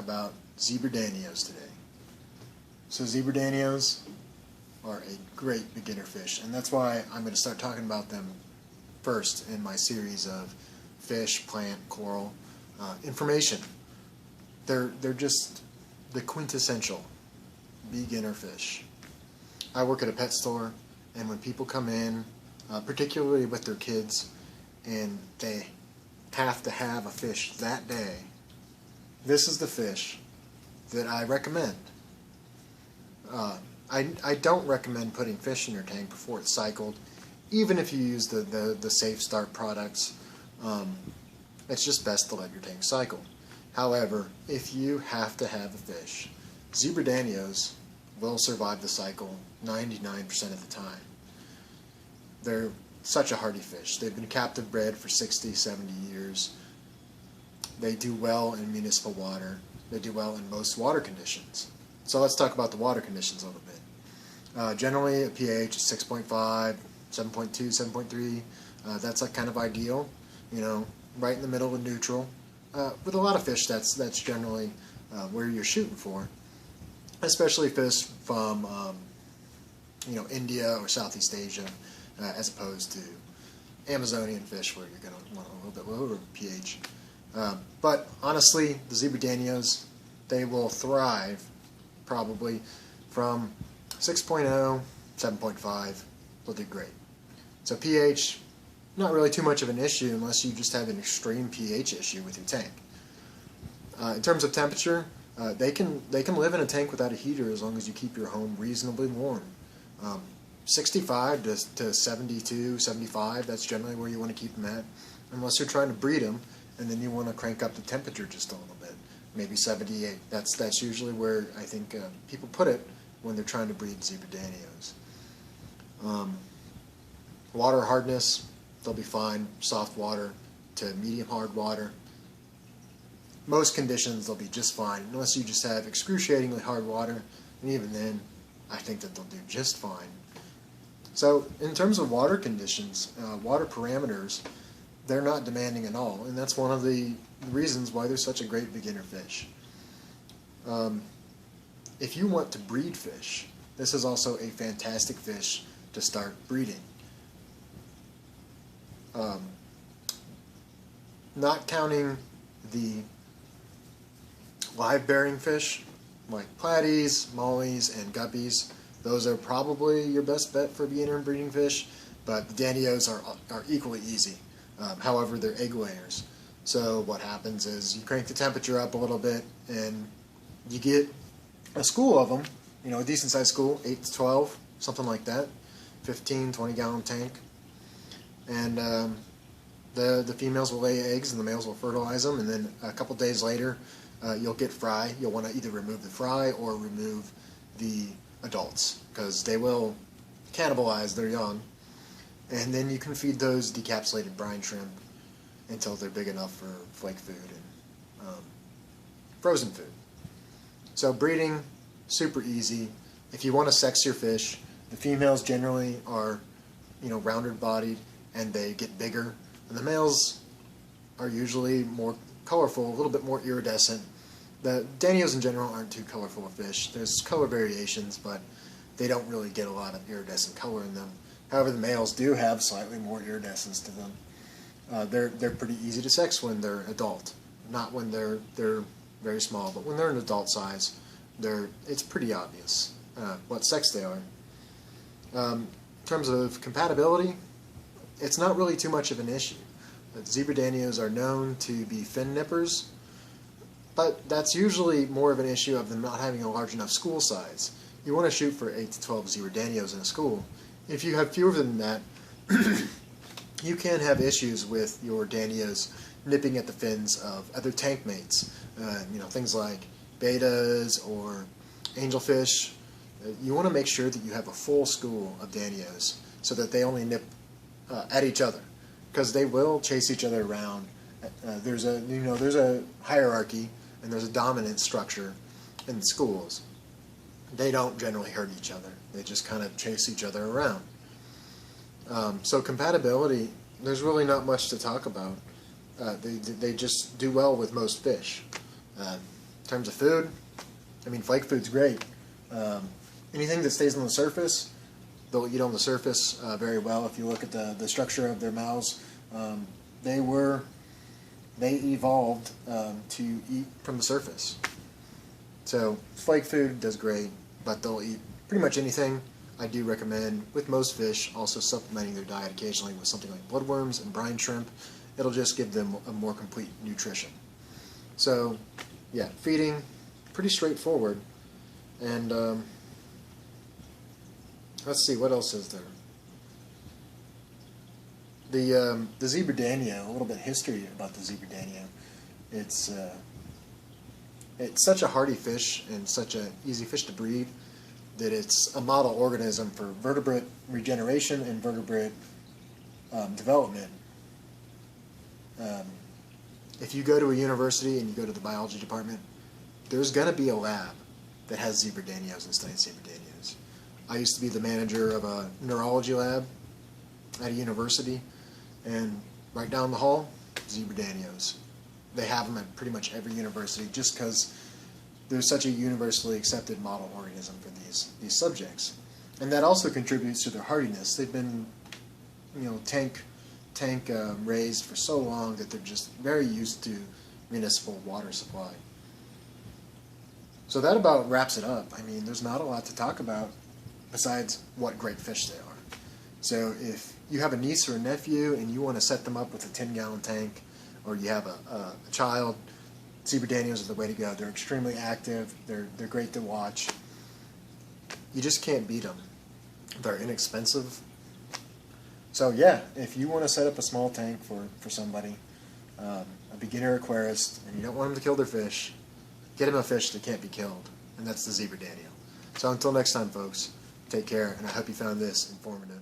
about Zebra Danios today. So Zebra Danios are a great beginner fish, and that's why I'm going to start talking about them first in my series of fish, plant, coral information. They're just the quintessential beginner fish. I work at a pet store, and when people come in, particularly with their kids, and they have to have a fish that day, this is the fish that I recommend. I don't recommend putting fish in your tank before it's cycled, even if you use the Safe Start products. It's just best to let your tank cycle. However, if you have to have a fish, Zebra Danios will survive the cycle 99% of the time. They're such a hardy fish. They've been captive bred for 60, 70 years. They do well in municipal water. They do well in most water conditions. So let's talk about the water conditions a little bit. Generally, a pH is 6.5, 7.2, 7.3. That's like kind of ideal, right in the middle of neutral. With a lot of fish, that's generally where you're shooting for, especially fish from India or Southeast Asia, as opposed to Amazonian fish where you're going to want a little bit lower pH. But honestly, the Zebra Danios, they will thrive probably from 6.0, 7.5, they'll do great. So pH, not really too much of an issue unless you just have an extreme pH issue with your tank. In terms of temperature, they can live in a tank without a heater as long as you keep your home reasonably warm. 65 to 72, 75, that's generally where you want to keep them at, unless you're trying to breed them, and then you want to crank up the temperature just a little bit, maybe 78. That's usually where I think people put it when they're trying to breed Zebra Danios. Water hardness, they'll be fine, soft water to medium hard water. Most conditions they'll be just fine, unless you just have excruciatingly hard water, and even then, I think that they'll do just fine. So in terms of water conditions, water parameters, they're not demanding at all, and that's one of the reasons why they're such a great beginner fish. If you want to breed fish, this is also a fantastic fish to start breeding. Not counting the live-bearing fish, like platies, mollies, and guppies, those are probably your best bet for beginner breeding fish, but the Danios are equally easy. However, they're egg layers. So what happens is you crank the temperature up a little bit, and you get a school of them, a decent-sized school, 8 to 12, something like that, 15, 20-gallon tank. And the females will lay eggs, and the males will fertilize them, and then a couple days later, you'll get fry. You'll want to either remove the fry or remove the adults, because they will cannibalize their young. And then you can feed those decapsulated brine shrimp until they're big enough for flake food and frozen food. So breeding, super easy. If you want to sex your fish, the females generally are, rounder bodied, and they get bigger. And the males are usually more colorful, a little bit more iridescent. The Danios in general aren't too colorful of fish. There's color variations, but they don't really get a lot of iridescent color in them. However, the males do have slightly more iridescence to them. They're pretty easy to sex when they're adult, not when they're very small, but when they're an adult size, it's pretty obvious what sex they are. In terms of compatibility, it's not really too much of an issue. Zebra Danios are known to be fin nippers, but that's usually more of an issue of them not having a large enough school size. You want to shoot for 8 to 12 Zebra Danios in a school. If you have fewer than that, you can have issues with your Danios nipping at the fins of other tank mates. Things like betas or angelfish. You want to make sure that you have a full school of Danios so that they only nip at each other, because they will chase each other around. There's a hierarchy, and there's a dominant structure in the schools. They don't generally hurt each other. They just kind of chase each other around. So compatibility, there's really not much to talk about. They just do well with most fish. In terms of food, I mean, flake food's great. Anything that stays on the surface, they'll eat on the surface very well. If you look at the structure of their mouths, they evolved to eat from the surface. So flake food does great, but they'll eat pretty much anything. I do recommend, with most fish, also supplementing their diet occasionally with something like bloodworms and brine shrimp. It'll just give them a more complete nutrition. So, yeah, feeding, pretty straightforward. And let's see, what else is there? The Zebra Danio, a little bit of history about the Zebra Danio. It's such a hardy fish and such an easy fish to breed that it's a model organism for vertebrate regeneration and vertebrate development. If you go to a university and you go to the biology department, there's going to be a lab that has Zebra Danios and studies Zebra Danios. I used to be the manager of a neurology lab at a university, and right down the hall, Zebra Danios. They have them at pretty much every university just because they're such a universally accepted model organism for these subjects. And that also contributes to their hardiness. They've been, tank raised for so long that they're just very used to municipal water supply. So that about wraps it up. I mean, there's not a lot to talk about besides what great fish they are. So if you have a niece or a nephew and you want to set them up with a 10-gallon tank, or you have a child, Zebra Danios are the way to go. They're extremely active. They're great to watch. You just can't beat them. They're inexpensive. So yeah, if you want to set up a small tank for somebody, a beginner aquarist, and you don't want them to kill their fish, get them a fish that can't be killed, and that's the Zebra Danio. So until next time, folks, take care, and I hope you found this informative.